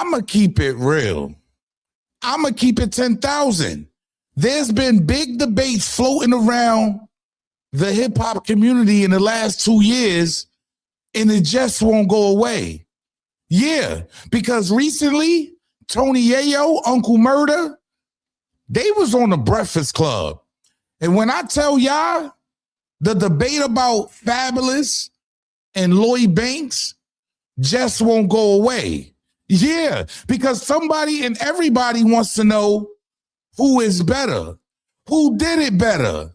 I'ma keep it real. I'ma keep it 10,000. There's been big debates floating around the hip hop community in the last 2 years, and it just won't go away. Yeah, because recently, Tony Yayo, Uncle Murda, they was on the Breakfast Club. And when I tell y'all, the debate about Fabolous and Lloyd Banks just won't go away. Yeah, because somebody and everybody wants to know who is better, who did it better.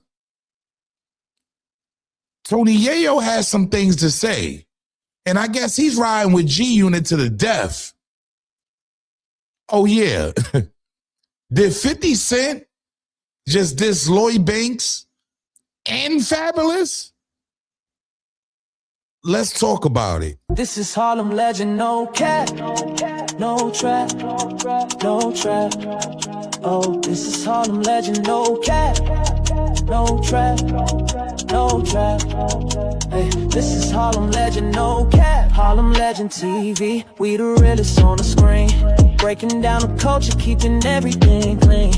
Tony Yayo has some things to say, and I guess he's riding with G-Unit to the death. Oh, yeah. Did 50 Cent just diss Lloyd Banks and Fabolous? Let's talk about it. This is Harlem legend, no cap, no trap, no trap. Oh, this is Harlem legend, no cap, no trap, no trap. Hey, this is Harlem legend, no cap. Harlem legend TV, we the realest on the screen. Breaking down the culture, keeping everything clean.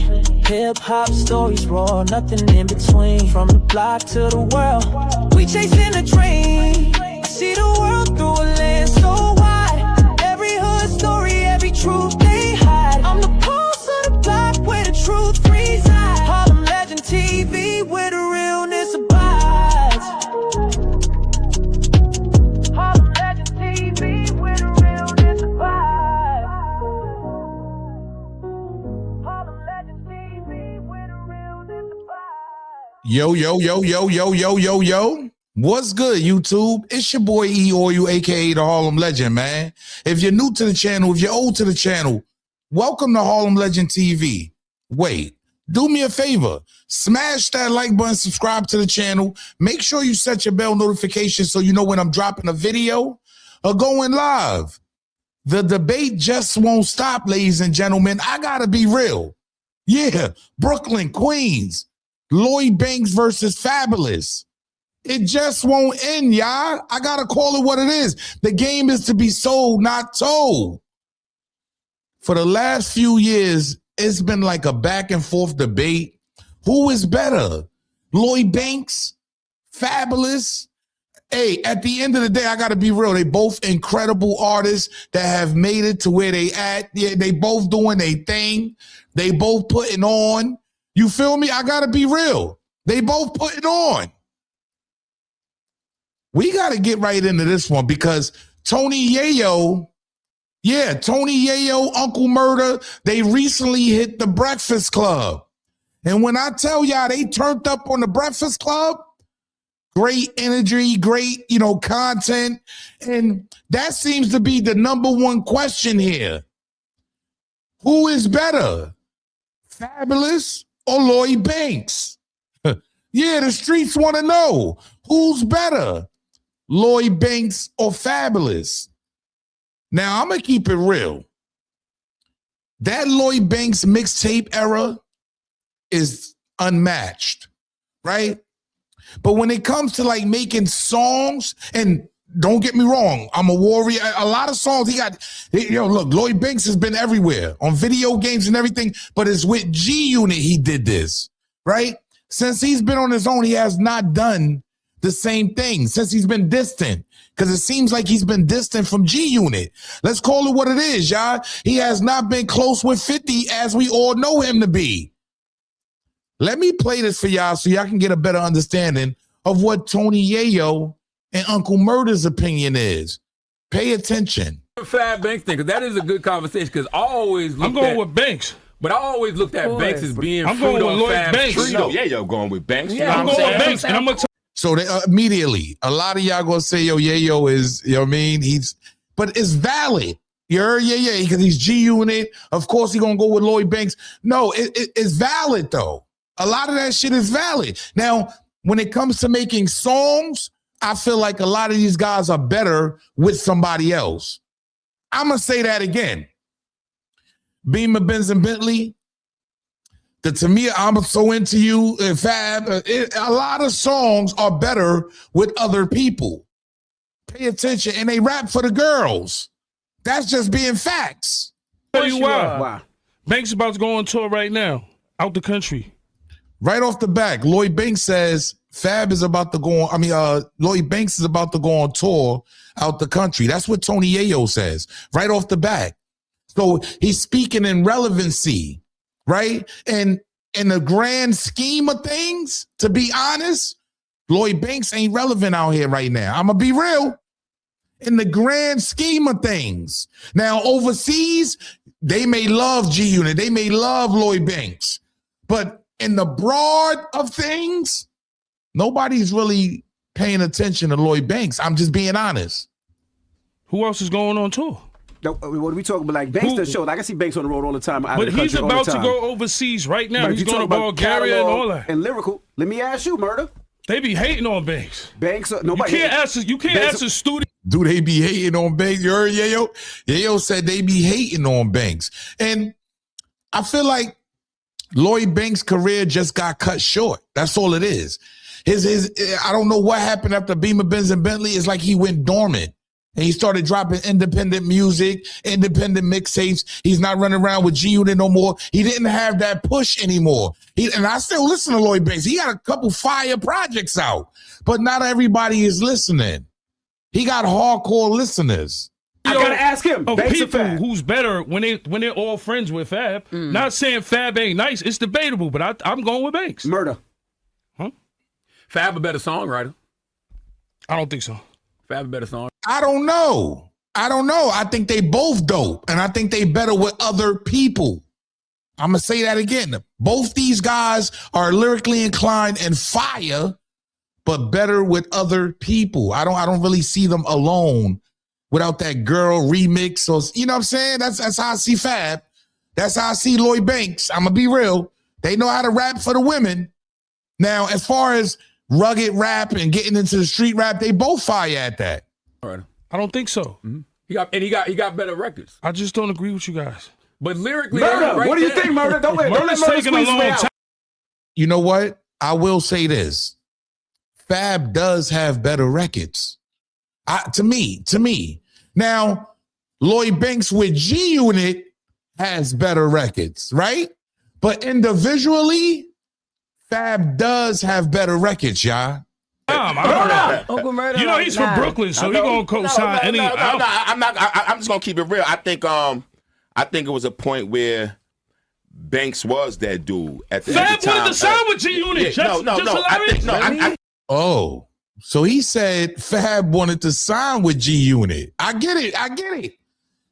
Hip-hop stories raw, nothing in between. From the block to the world, we chasing a dream. See the world through a lens so wide. Every hood story, every truth they hide. I'm the pulse of the block where the truth resides. Harlem legend TV where the realness abides. Harlem legend TV where the realness abides. Harlem legend TV where the realness abides. Yo, yo, yo, yo, yo, yo, yo, yo. What's good, YouTube? It's your boy E Oil, aka the Harlem Legend, man. If you're new to the channel, if you're old to the channel, welcome to Harlem Legend TV. Wait, do me a favor. Smash that like button, subscribe to the channel. Make sure you set your bell notification so you know when I'm dropping a video or going live. The debate just won't stop, ladies and gentlemen. I gotta be real. Yeah, Brooklyn, Queens, Lloyd Banks versus Fabolous. It just won't end, y'all. I got to call it what it is. The game is to be sold, not told. For the last few years, it's been like a back and forth debate. Who is better? Lloyd Banks? Fabolous? Hey, at the end of the day, I got to be real. They both incredible artists that have made it to where they at. Yeah, they both doing their thing. They both putting on. You feel me? I got to be real. They both putting on. We got to get right into this one because Tony Yayo, Tony Yayo, Uncle Murda, they recently hit the Breakfast Club. And when I tell y'all they turned up on the Breakfast Club, great energy, great, content. And that seems to be the number one question here. Who is better, Fabolous or Lloyd Banks? Yeah, the streets want to know who's better, Lloyd Banks or Fabolous. Now, I'm going to keep it real. That Lloyd Banks mixtape era is unmatched, right? But when it comes to like making songs, and don't get me wrong, I'm a warrior. A lot of songs look, Lloyd Banks has been everywhere on video games and everything, but it's with G-Unit he did this, right? Since he's been on his own, he has not done the same thing since he's been distant, because it seems like he's been distant from G-Unit. Let's call it what it is, y'all. He has not been close with 50 as we all know him to be. Let me play this for y'all so y'all can get a better understanding of what Tony Yayo and Uncle Murda's opinion is. Pay attention. Fab Banks thing, because that is a good conversation, because I always looked I'm going with Banks. But I always looked at Banks as being I'm going with Lloyd Banks. No, Yayo going with Banks. Yeah, I'm going with Banks, and I'm going to So they, immediately, a lot of y'all gonna say, yo, Yayo is, you know what I mean? But it's valid. You heard? Yeah, because he's G-Unit. Of course, he gonna go with Lloyd Banks. No, it's valid, though. A lot of that shit is valid. Now, when it comes to making songs, I feel like a lot of these guys are better with somebody else. I'm gonna say that again. Beamer, Benz, and Bentley, the Tamia, I'm So Into You, Fab, a lot of songs are better with other people. Pay attention, and they rap for the girls. That's just being facts. Tell you why. Wow. Banks about to go on tour right now, out the country. Right off the back, Lloyd Banks says Fab is about to go on. Lloyd Banks is about to go on tour out the country. That's what Tony Yayo says right off the back. So he's speaking in relevancy, right? And in the grand scheme of things, to be honest, Lloyd Banks ain't relevant out here right now. I'm going to be real. In the grand scheme of things. Now, overseas, they may love G-Unit. They may love Lloyd Banks. But in the broad of things, nobody's really paying attention to Lloyd Banks. I'm just being honest. Who else is going on tour? No, what are we talking about? Like Banks does shows. Like I see Banks on the road all the time. But he's about to go overseas right now. He's going to Bulgaria and all that. And lyrical. Let me ask you, Murda. They be hating on Banks. Banks, nobody. You can't ask a student. Do they be hating on Banks? You heard Yayo? Yayo said they be hating on Banks. And I feel like Lloyd Banks' career just got cut short. That's all it is. I don't know what happened after Beamer, Benz, and Bentley. It's like he went dormant. And he started dropping independent music, independent mixtapes. He's not running around with G-Unit no more. He didn't have that push anymore. And I still listen to Lloyd Banks. He got a couple fire projects out, but not everybody is listening. He got hardcore listeners. I gotta ask him. Of Banks people Fab. who's better when they're all friends with Fab. Not saying Fab ain't nice. It's debatable, but I'm going with Banks. Murda. Huh? Fab a better songwriter. I don't think so. Fab a better song. I don't know. I think they both dope, and I think they better with other people. I'm going to say that again. Both these guys are lyrically inclined and fire, but better with other people. I don't really see them alone without that girl remix. So, you know what I'm saying? That's how I see Fab. That's how I see Lloyd Banks. I'm going to be real. They know how to rap for the women. Now, as far as rugged rap and getting into the street rap, they both fire at that. All right. I don't think so. Mm-hmm. He got better records. I just don't agree with you guys. But lyrically, Murda, right what do you there. think, Murda? Don't let Murda's Murda taking a squeeze me long out. time. You know what? I will say this. Fab does have better records. To me. Now, Lloyd Banks with G-Unit has better records, right? But individually, Fab does have better records, y'all. Uncle Murda. You know he's from Brooklyn, so he gonna co-sign any. I'm just gonna keep it real. I think it was a point where Banks was that dude at the Fab time. wanted to sign with G-Unit. Oh, so he said Fab wanted to sign with G-Unit. I get it.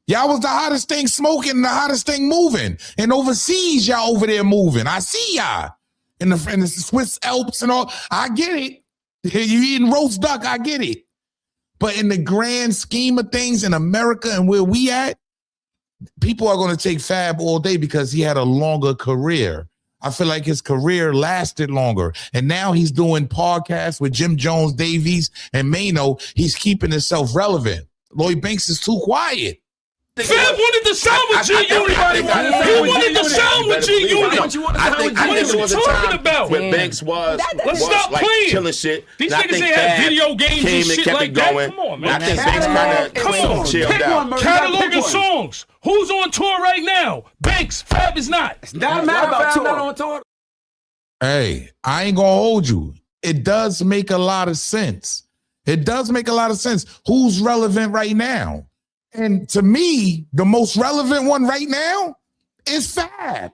Y'all was the hottest thing smoking and the hottest thing moving. And overseas, y'all over there moving. I see y'all in the Swiss Alps and all. I get it. You eating roast duck, I get it. But in the grand scheme of things in America and where we at, people are going to take Fab all day because he had a longer career. I feel like his career lasted longer. And now he's doing podcasts with Jim Jones, Dave East, and Maino. He's keeping himself relevant. Lloyd Banks is too quiet. Fab wanted to sign with G-Unit. He wanted to sign with G-Unit. I think there was a time when Banks was stop like playing. killing shit. These And I niggas think ain't had Fab video games and came shit kept like it that. going. Come on, man. And I think Banks kind of chilled out. Cataloging songs. Who's on tour right now? Banks. Fab is not. It's not mad about tour. Hey, I ain't gonna hold you. It does make a lot of sense. Who's relevant right now? And to me, the most relevant one right now is Fab.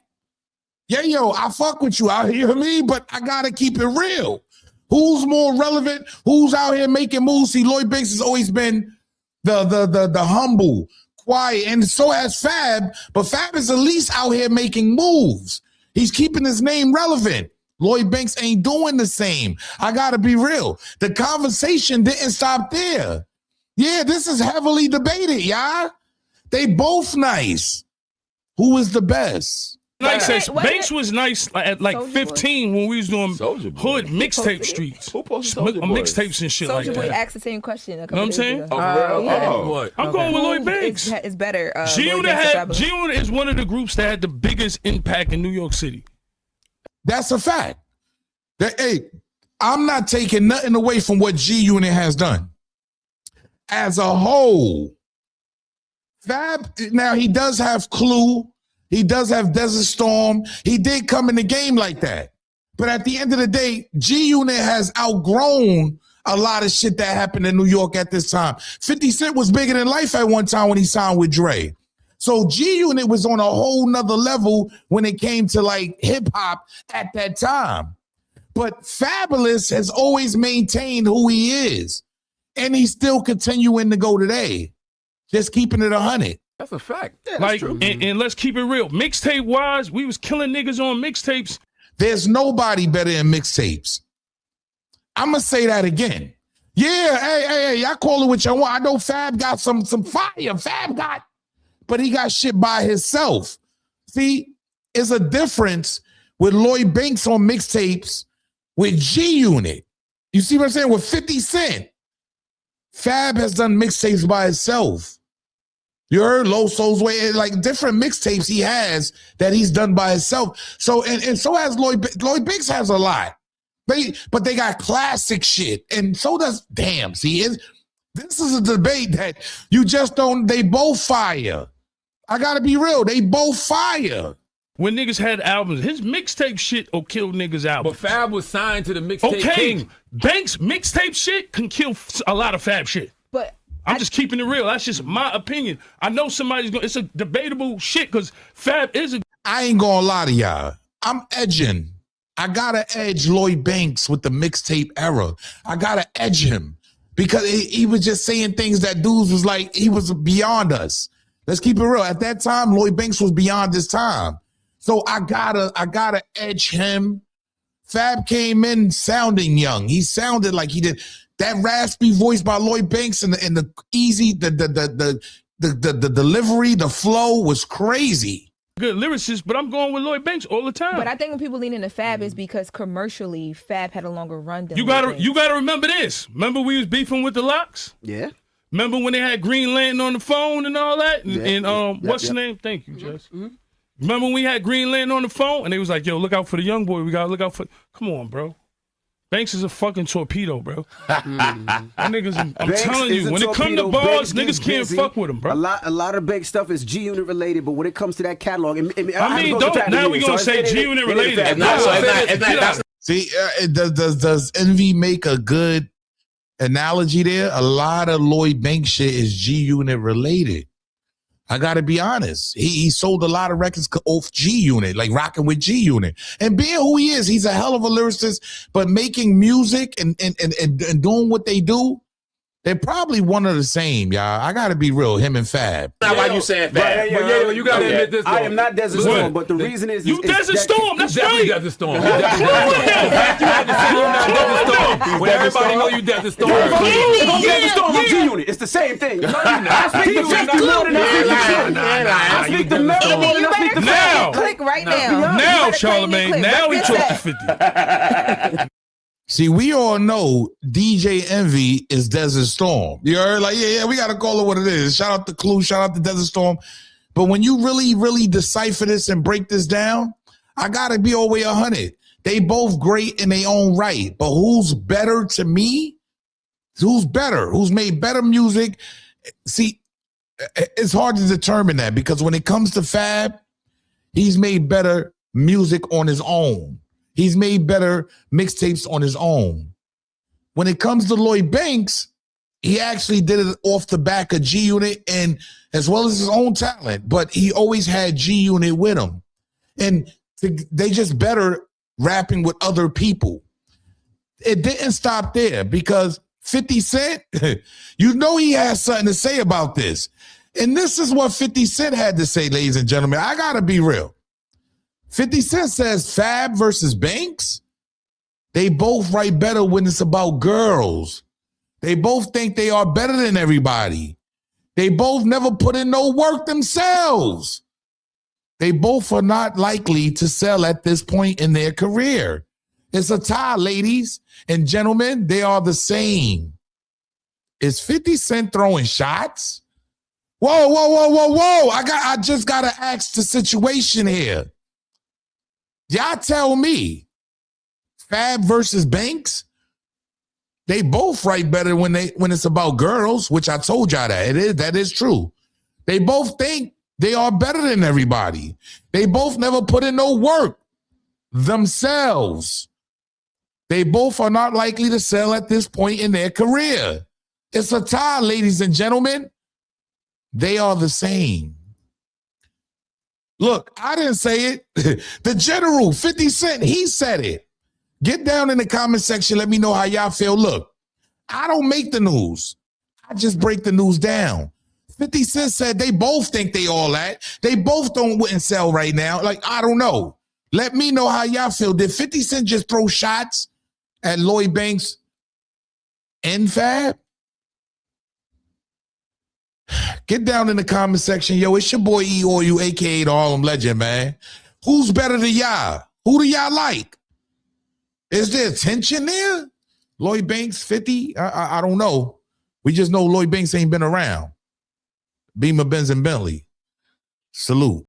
Yeah, I fuck with you out here, me, but I gotta keep it real. Who's more relevant? Who's out here making moves? See, Lloyd Banks has always been the humble, quiet, and so has Fab. But Fab is at least out here making moves. He's keeping his name relevant. Lloyd Banks ain't doing the same. I gotta be real. The conversation didn't stop there. Yeah, this is heavily debated, y'all. They both nice. Who is the best? Banks was nice at like 15 when we was doing hood mixtape streets. Who posted Soulja Boy? Mixtapes and shit like Soulja Boy that. asked the same question a You know couple what I'm days saying? ago. What? I'm going with Lloyd Banks. It's better. G-Unit is one of the groups that had the biggest impact in New York City. That's a fact. Hey, I'm not taking nothing away from what G-Unit has done. As a whole, Fab, now he does have Clue. He does have Desert Storm. He did come in the game like that. But at the end of the day, G-Unit has outgrown a lot of shit that happened in New York at this time. 50 Cent was bigger than life at one time when he signed with Dre. So G-Unit was on a whole nother level when it came to like hip hop at that time. But Fabolous has always maintained who he is. And he's still continuing to go today. Just keeping it 100. That's a fact. Yeah, like, and let's keep it real. Mixtape wise, we was killing niggas on mixtapes. There's nobody better in mixtapes. I'm going to say that again. Yeah, hey, y'all call it what you want. I know Fab got some fire. Fab got, but he got shit by himself. See, it's a difference with Lloyd Banks on mixtapes with G-Unit. You see what I'm saying? With 50 Cent. Fab has done mixtapes by himself. You heard Low Soul's Way, like different mixtapes he has that he's done by himself. So and so has Lloyd. Lloyd Banks has a lot. But they got classic shit, and so does this is a debate that you just don't. They both fire. I gotta be real. They both fire. When niggas had albums, his mixtape shit will kill niggas' albums. But Fab was signed to the mixtape King. Banks mixtape shit can kill a lot of Fab shit. But I'm just keeping it real. That's just my opinion. I know somebody's going. It's a debatable shit because Fab is a. I ain't gonna lie to y'all. I'm edging. I gotta edge Lloyd Banks with the mixtape era. I gotta edge him because he was just saying things that dudes was like he was beyond us. Let's keep it real. At that time, Lloyd Banks was beyond his time. So I gotta edge him. Fab came in sounding young. He sounded like he did. That raspy voice by Lloyd Banks and the easy, the delivery, the flow was crazy. Good lyricist, but I'm going with Lloyd Banks all the time. But I think when people lean into Fab is because commercially Fab had a longer run than you gotta remember this. Remember we was beefing with the Locks? Yeah. Remember when they had Green Lantern on the phone and all that? What's the name? Thank you, Jess. Mm-hmm. Remember when we had Green Lantern on the phone and they was like, yo, look out for the young boy. We gotta look out for. Come on, bro. Banks is a fucking torpedo, bro. That niggas, I'm telling you, when it comes to bars, niggas can't fuck with him, bro. A lot of Banks stuff is G-Unit related, but when it comes to that catalog, now we gonna say G-Unit related. See, does Envy make a good analogy there? A lot of Lloyd Banks shit is G-Unit related. I gotta be honest. He sold a lot of records off G-Unit, like rocking with G-Unit. And being who he is, he's a hell of a lyricist, but making music and doing what they do, they're probably one of the same, y'all. I gotta be real, him and Fab. Not why you saying Fab. But yeah, you gotta admit this though. I am not Desert Storm, but the reason is you Desert Storm, that's right. Desert Storm. You had to say you're not Desert Storm. When everybody know you Desert Storm. I'm Desert Storm, I'm G-Unit. It's the same thing. I speak the melody more than I speak the now. Click right now. Now, Charlamagne, now he talked to 50. See, we all know DJ Envy is Desert Storm. You heard? Like, yeah, we got to call it what it is. Shout out to Clue, shout out to Desert Storm. But when you really, really decipher this and break this down, I got to be all the way 100. They both great in their own right. But who's better to me? Who's better? Who's made better music? See, it's hard to determine that because when it comes to Fab, he's made better music on his own. He's made better mixtapes on his own. When it comes to Lloyd Banks, he actually did it off the back of G-Unit and as well as his own talent, but he always had G-Unit with him. And they just better rapping with other people. It didn't stop there because 50 Cent, you know he has something to say about this. And this is what 50 Cent had to say, ladies and gentlemen. I got to be real. 50 Cent says Fab versus Banks, they both write better when it's about girls. They both think they are better than everybody. They both never put in no work themselves. They both are not likely to sell at this point in their career. It's a tie, ladies and gentlemen. They are the same. Is 50 Cent throwing shots? Whoa. I just got to ask the situation here. Y'all tell me, Fab versus Banks, they both write better when it's about girls, which I told y'all that is true. They both think they are better than everybody. They both never put in no work themselves. They both are not likely to sell at this point in their career. It's a tie, ladies and gentlemen. They are the same. Look, I didn't say it. The general, 50 Cent, he said it. Get down in the comment section. Let me know how y'all feel. Look, I don't make the news. I just break the news down. 50 Cent said they both think they all that. They both wouldn't sell right now. Like, I don't know. Let me know how y'all feel. Did 50 Cent just throw shots at Lloyd Banks and Fab? Get down in the comment section. Yo, it's your boy E or you, aka the Harlem Legend, man. Who's better than y'all? Who do y'all like? Is there tension there? Lloyd Banks, 50? I don't know. We just know Lloyd Banks ain't been around. Beamer, Benz, and Bentley. Salute.